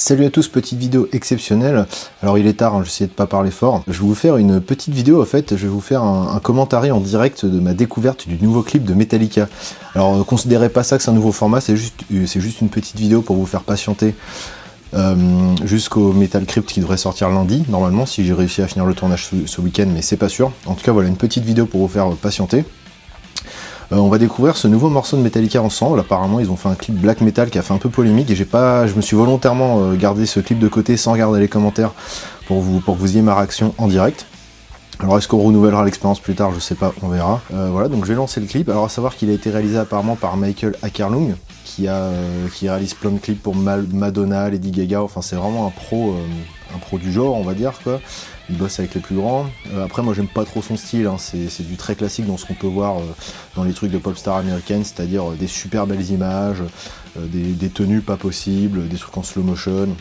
Salut à tous, petite vidéo exceptionnelle. Alors il est tard, j'essayais de pas parler fort. Je vais vous faire une petite vidéo en fait, je vais vous faire un commentaire en direct de ma découverte du nouveau clip de Metallica. Alors considérez pas ça que c'est un nouveau format, c'est juste une petite vidéo pour vous faire patienter jusqu'au Metal Crypt qui devrait sortir lundi, normalement, si j'ai réussi à finir le tournage ce week-end, mais c'est pas sûr. En tout cas voilà, une petite vidéo pour vous faire patienter. On va découvrir ce nouveau morceau de Metallica ensemble. Apparemment ils ont fait un clip black metal qui a fait un peu polémique et je me suis volontairement gardé ce clip de côté sans regarder les commentaires pour que vous ayez ma réaction en direct. Alors est-ce qu'on renouvellera l'expérience plus tard, je sais pas, on verra. Voilà, donc je vais lancer le clip. Alors à savoir qu'il a été réalisé apparemment par Michael Akerlund qui réalise plein de clips pour Madonna, Lady Gaga, enfin c'est vraiment un pro du genre on va dire quoi. Il bosse avec les plus grands. Après moi j'aime pas trop son style, hein. C'est du très classique dans ce qu'on peut voir dans les trucs de pop star américaine, c'est-à-dire des super belles images, des tenues pas possibles, des trucs en slow motion,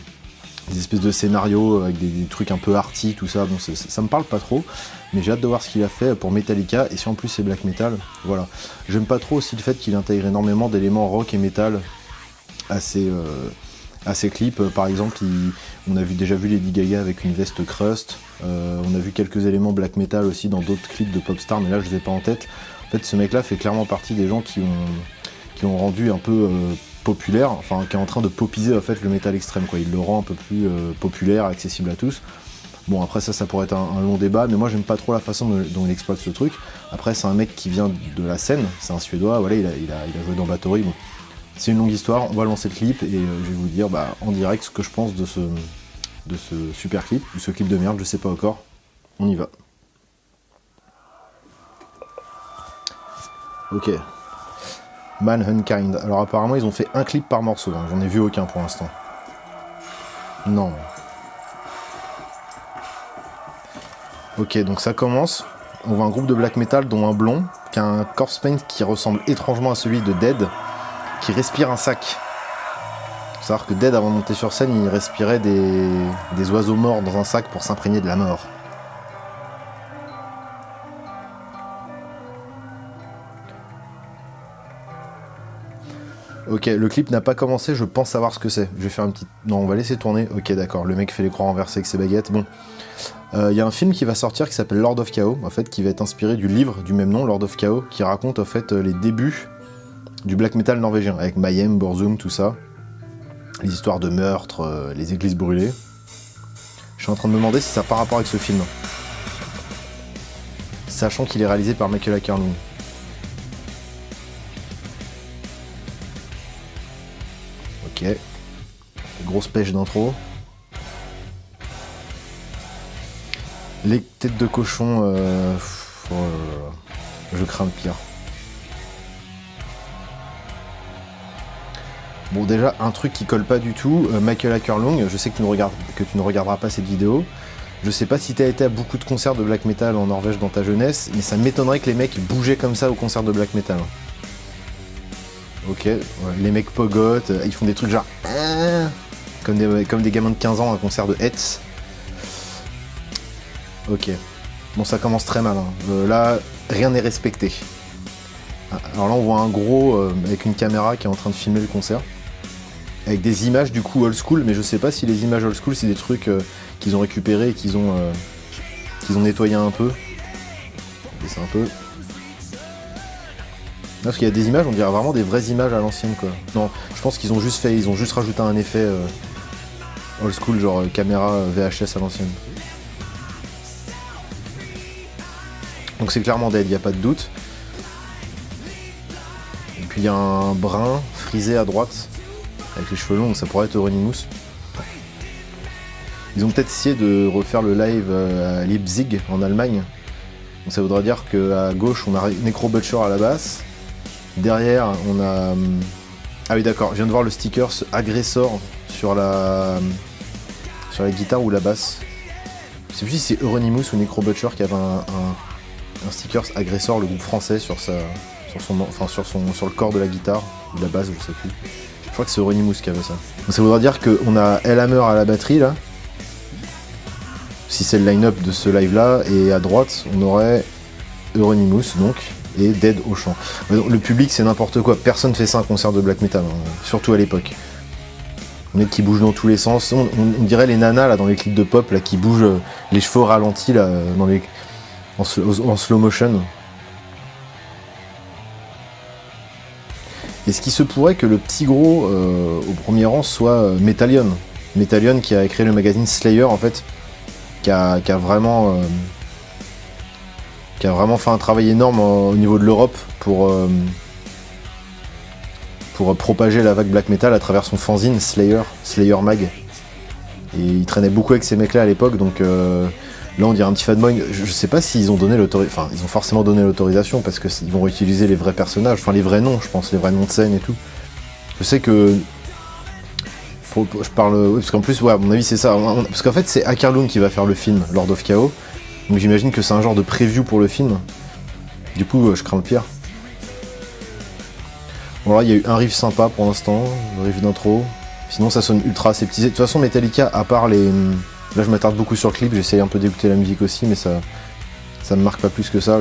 des espèces de scénarios avec des trucs un peu arty, tout ça. Bon, ça me parle pas trop, mais j'ai hâte de voir ce qu'il a fait pour Metallica, et si en plus c'est black metal, voilà. J'aime pas trop aussi le fait qu'il intègre énormément d'éléments rock et metal à ses clips. Par exemple, on a déjà vu Lady Gaga avec une veste crust, on a vu quelques éléments black metal aussi dans d'autres clips de pop star, mais là je les ai pas en tête. En fait ce mec là fait clairement partie des gens qui ont rendu un peu populaire, enfin qui est en train de popiser en fait le métal extrême quoi. Il le rend un peu plus populaire, accessible à tous. Bon après ça pourrait être un long débat, mais moi j'aime pas trop la façon dont il exploite ce truc. Après c'est un mec qui vient de la scène, c'est un Suédois, voilà, il a joué dans Bathory, bon. C'est une longue histoire, on va lancer le clip et je vais vous dire en direct ce que je pense de ce super clip, ou ce clip de merde, je sais pas encore. On y va. Ok. Mankind. Alors apparemment ils ont fait un clip par morceau, hein. J'en ai vu aucun pour l'instant. Non. Ok, donc ça commence. On voit un groupe de black metal dont un blond, qui a un corpse paint qui ressemble étrangement à celui de Dead, qui respire un sac. Faut savoir que Dead, avant de monter sur scène, il respirait des oiseaux morts dans un sac pour s'imprégner de la mort. Ok, le clip n'a pas commencé, je pense savoir ce que c'est. Je vais faire une petite... Non, on va laisser tourner. Ok, d'accord, le mec fait les croix renversées avec ses baguettes. Bon. Y a un film qui va sortir qui s'appelle Lord of Chaos, en fait, qui va être inspiré du livre du même nom, Lord of Chaos, qui raconte en fait les débuts du black metal norvégien, avec Mayhem, Burzum, tout ça. Les histoires de meurtres, les églises brûlées. Je suis en train de me demander si ça a pas rapport avec ce film. Sachant qu'il est réalisé par Michael Akerlund. Ok. Grosse pêche d'intro. Les têtes de cochon, je crains le pire. Bon déjà, un truc qui colle pas du tout, Michael Akerlund, je sais que tu ne regarderas pas cette vidéo. Je sais pas si tu as été à beaucoup de concerts de black metal en Norvège dans ta jeunesse, mais ça m'étonnerait que les mecs bougeaient comme ça au concert de black metal. Ok, ouais, les mecs pogotent, ils font des trucs genre... comme des gamins de 15 ans à un concert de Hetz. Ok, bon ça commence très mal, hein. Là, rien n'est respecté. Alors là on voit un gros avec une caméra qui est en train de filmer le concert. Avec des images du coup old school, mais je sais pas si les images old school c'est des trucs qu'ils ont récupérés et qu'ils ont nettoyé un peu. C'est un peu... Non, parce qu'il y a des images, on dirait vraiment des vraies images à l'ancienne quoi. Non, je pense qu'ils ont juste rajouté un effet old school, genre caméra VHS à l'ancienne. Donc c'est clairement Dead, il n'y a pas de doute. Et puis il y a un brun frisé à droite, avec les cheveux longs, donc ça pourrait être Euronymous. Ils ont peut-être essayé de refaire le live à Leipzig, en Allemagne. Donc ça voudrait dire qu'à gauche, on a Necro Butcher à la basse. Derrière, on a... Ah oui d'accord, je viens de voir le sticker Agressor sur la guitare ou la basse. Je sais plus si c'est Euronymous ou Necro Butcher qui avait un sticker Agressor, le groupe français, sur le corps de la guitare, ou de la basse, je sais plus. Je crois que c'est Euronymous qui avait ça. Donc ça voudrait dire qu'on a Hellhammer à la batterie là, si c'est le line-up de ce live là, et à droite on aurait Euronymous donc, et Dead au chant. Le public c'est n'importe quoi, personne fait ça un concert de black metal, hein, surtout à l'époque. Les mecs qui bougent dans tous les sens. On dirait les nanas là dans les clips de pop là qui bougent les cheveux ralentis là en slow motion. Est-ce qu'il se pourrait que le petit gros au premier rang soit Metallion? Metallion qui a créé le magazine Slayer en fait, qui a vraiment fait un travail énorme au niveau de l'Europe pour propager la vague black metal à travers son fanzine Slayer Mag. Et il traînait beaucoup avec ces mecs là à l'époque, donc là on dirait un petit fanboy. Je sais pas s'ils ont donné l'autorisation, enfin ils ont forcément donné l'autorisation parce qu'ils vont réutiliser les vrais personnages, enfin les vrais noms je pense, les vrais noms de scène et tout. Je sais que... je parle... parce qu'en plus, ouais, à mon avis c'est ça, parce qu'en fait c'est Akerlund qui va faire le film Lord of Chaos, donc j'imagine que c'est un genre de preview pour le film. Du coup je crains le pire. Bon là il y a eu un riff sympa pour l'instant, le riff d'intro. Sinon ça sonne ultra aseptisé. De toute façon Metallica, à part les... Là je m'attarde beaucoup sur le clip, j'essaye un peu d'écouter la musique aussi, mais ça me marque pas plus que ça.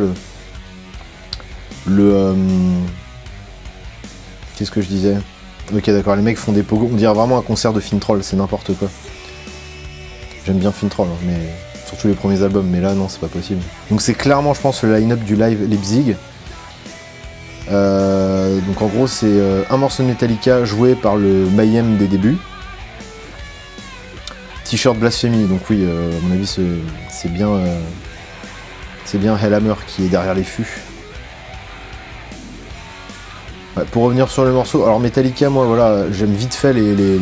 Qu'est-ce que je disais? Ok d'accord, les mecs font des pogos, on dirait vraiment un concert de Fintroll, c'est n'importe quoi. J'aime bien Fintroll, hein, mais surtout les premiers albums, mais là non c'est pas possible. Donc c'est clairement je pense le line-up du live Leipzig. Donc en gros c'est un morceau de Metallica joué par le Mayhem des débuts. T-shirt Blasphemy, donc oui, à mon avis c'est bien Hellhammer qui est derrière les fûts. Ouais, pour revenir sur le morceau, alors Metallica, moi voilà, j'aime vite fait les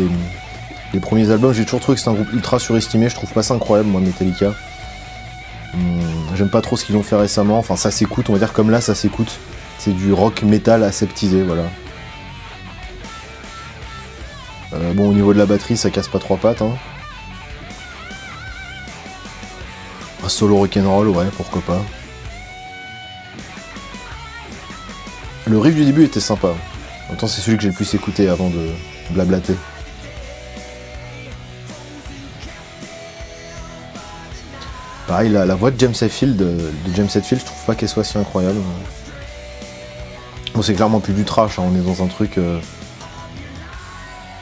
premiers albums, j'ai toujours trouvé que c'est un groupe ultra surestimé, je trouve pas ça incroyable moi Metallica. J'aime pas trop ce qu'ils ont fait récemment, enfin ça s'écoute, on va dire comme là ça s'écoute. C'est du rock metal aseptisé, voilà. Bon au niveau de la batterie ça casse pas trois pattes hein. Un solo rock'n'roll, ouais, pourquoi pas. Le riff du début était sympa. En même temps, c'est celui que j'ai le plus écouté avant de blablater. Pareil, la voix de James Hetfield, je trouve pas qu'elle soit si incroyable. Bon, c'est clairement plus du trash, hein, on est dans un truc...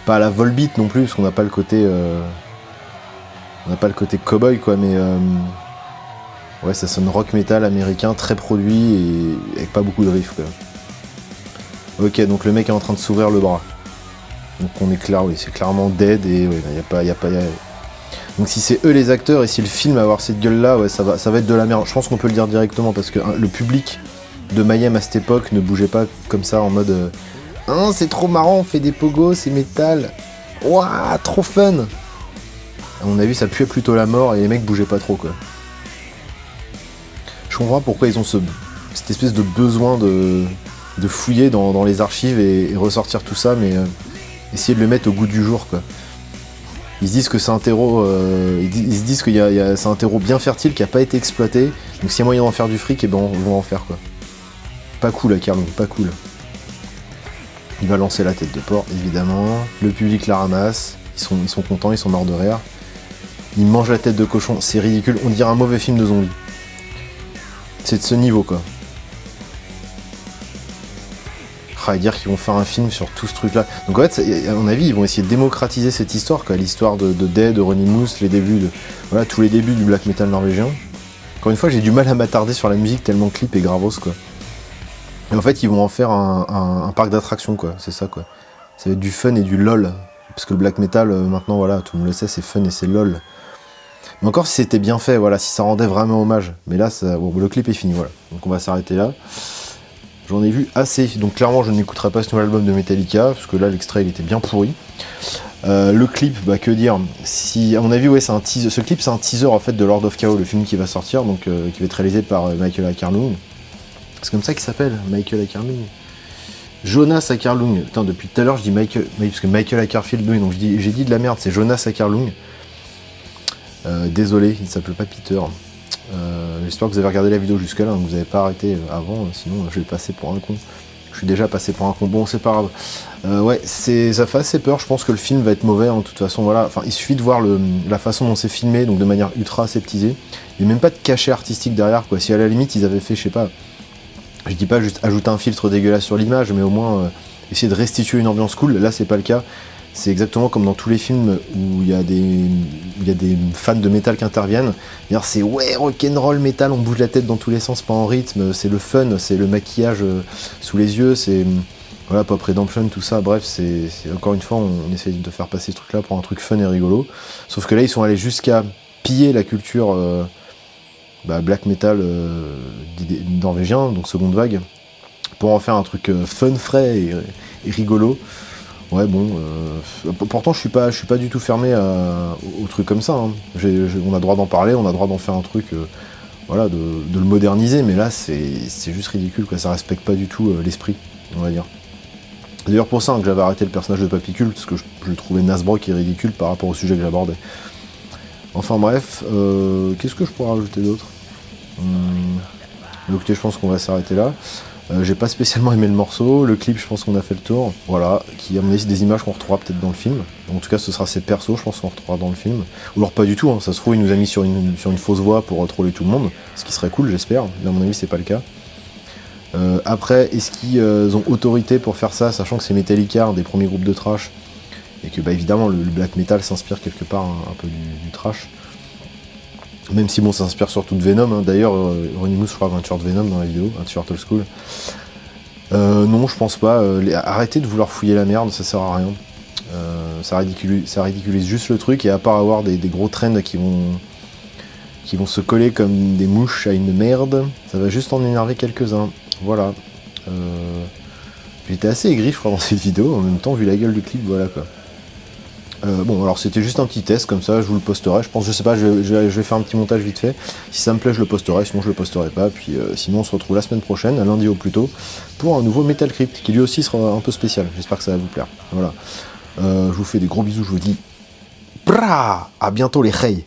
pas à la Volbeat non plus, parce qu'on n'a pas le côté... on n'a pas le côté cowboy, quoi, mais... ouais, ça sonne rock metal américain, très produit, et avec pas beaucoup de riffs, quoi. Ok, donc le mec est en train de s'ouvrir le bras. Donc on est clair, oui, c'est clairement dead, et ouais, y a pas... Donc si c'est eux les acteurs, et si le film va avoir cette gueule-là, ouais, ça va être de la merde. Je pense qu'on peut le dire directement, parce que le public de Mayhem à cette époque ne bougeait pas comme ça, en mode... hein, c'est trop marrant, on fait des pogos, c'est métal. Ouah, trop fun. À mon avis, ça puait plutôt la mort, et les mecs bougeaient pas trop, quoi. Je comprends pourquoi ils ont cette espèce de besoin de fouiller dans les archives et ressortir tout ça, mais essayer de le mettre au goût du jour, quoi. Ils se disent que c'est un terreau, ils se disent que c'est un terreau bien fertile qui a pas été exploité, donc s'il y a moyen d'en faire du fric, et ben on va en faire, quoi. Pas cool, Akerlund, pas cool. Il va lancer la tête de porc, évidemment. Le public la ramasse, ils sont contents, ils sont morts de rire. Il mange la tête de cochon, c'est ridicule, on dirait un mauvais film de zombies. C'est de ce niveau, quoi. À dire qu'ils vont faire un film sur tout ce truc-là. Donc en fait, à mon avis, ils vont essayer de démocratiser cette histoire, quoi. L'histoire de Dead, de Ronnie Moose, les débuts de... Voilà, tous les débuts du black metal norvégien. Encore une fois, j'ai du mal à m'attarder sur la musique tellement le clip est gravos, quoi. Et en fait, ils vont en faire un parc d'attractions, quoi. C'est ça, quoi. Ça va être du fun et du lol. Parce que le black metal, maintenant, voilà, tout le monde le sait, c'est fun et c'est lol. Mais encore si c'était bien fait, voilà, si ça rendait vraiment hommage. Mais là, bon, le clip est fini, voilà. Donc on va s'arrêter là. J'en ai vu assez, donc clairement je n'écouterai pas ce nouvel album de Metallica, parce que là l'extrait il était bien pourri. Le clip, bah que dire, si à mon avis ouais c'est un teaser, ce clip c'est un teaser en fait de Lord of Chaos, le film qui va sortir, donc qui va être réalisé par Michael Akerlund. C'est comme ça qu'il s'appelle, Michael Akerlund. Jonas Akerlund, putain depuis tout à l'heure je dis Michael, parce que Michael Akerfield, oui, donc j'ai dit de la merde, c'est Jonas Akerlund. Désolé, il ne s'appelle pas Peter. J'espère que vous avez regardé la vidéo jusqu'à là, que vous n'avez pas arrêté avant, sinon je vais passer pour un con. Je suis déjà passé pour un con, bon c'est pas grave. Ouais, ça fait assez peur, je pense que le film va être mauvais, hein, de toute façon, voilà. Enfin, il suffit de voir la façon dont c'est filmé, donc de manière ultra aseptisée. Il n'y a même pas de cachet artistique derrière, quoi. Si à la limite ils avaient fait, je sais pas, je dis pas juste ajouter un filtre dégueulasse sur l'image, mais au moins essayer de restituer une ambiance cool, là c'est pas le cas. C'est exactement comme dans tous les films où il y a des fans de métal qui interviennent. C'est ouais, rock'n'roll métal, on bouge la tête dans tous les sens, pas en rythme, c'est le fun, c'est le maquillage sous les yeux, c'est voilà, Pop Redemption, tout ça. Bref, c'est encore une fois, on essaie de faire passer ce truc-là pour un truc fun et rigolo. Sauf que là, ils sont allés jusqu'à piller la culture black metal norvégien, donc seconde vague, pour en faire un truc fun, frais et rigolo. Ouais, bon, pourtant je suis pas du tout fermé aux trucs comme ça. Hein. On a droit d'en parler, on a droit d'en faire un truc, voilà, de le moderniser, mais là c'est juste ridicule, quoi. Ça respecte pas du tout l'esprit, on va dire. C'est d'ailleurs pour ça que j'avais arrêté le personnage de Papicule, parce que je le trouvais nasbrock et ridicule par rapport au sujet que j'abordais. Enfin bref, qu'est-ce que je pourrais rajouter d'autre? Écoutez, je pense qu'on va s'arrêter là. J'ai pas spécialement aimé le morceau, le clip je pense qu'on a fait le tour, voilà, qui à mon avis c'est des images qu'on retrouvera peut-être dans le film, en tout cas ce sera ses persos, je pense qu'on retrouvera dans le film, ou alors pas du tout, hein. Ça se trouve il nous a mis sur une fausse voix pour troller tout le monde, ce qui serait cool j'espère, mais à mon avis c'est pas le cas. Après, est-ce qu'ils ont autorité pour faire ça, sachant que c'est Metallica, un des premiers groupes de thrash, et que évidemment le black metal s'inspire quelque part un peu du thrash. Même si bon, ça s'inspire surtout de Venom, hein. D'ailleurs, Ronimus, je crois, a un t-shirt Venom dans la vidéo, un t-shirt old school. Non, je pense pas. Arrêtez de vouloir fouiller la merde, ça sert à rien. Ça ridiculise juste le truc, et à part avoir des gros trends qui vont se coller comme des mouches à une merde, ça va juste en énerver quelques-uns. Voilà. J'étais assez aigri, je crois, dans cette vidéo, en même temps, vu la gueule du clip, voilà quoi. Bon, alors c'était juste un petit test comme ça, je vous le posterai, je pense, je sais pas, je vais faire un petit montage vite fait. Si ça me plaît, je le posterai, sinon je le posterai pas. Puis sinon, on se retrouve la semaine prochaine, à lundi au plus tôt, pour un nouveau Metal Crypt, qui lui aussi sera un peu spécial. J'espère que ça va vous plaire. Voilà. Je vous fais des gros bisous, je vous dis, à bientôt les reilles.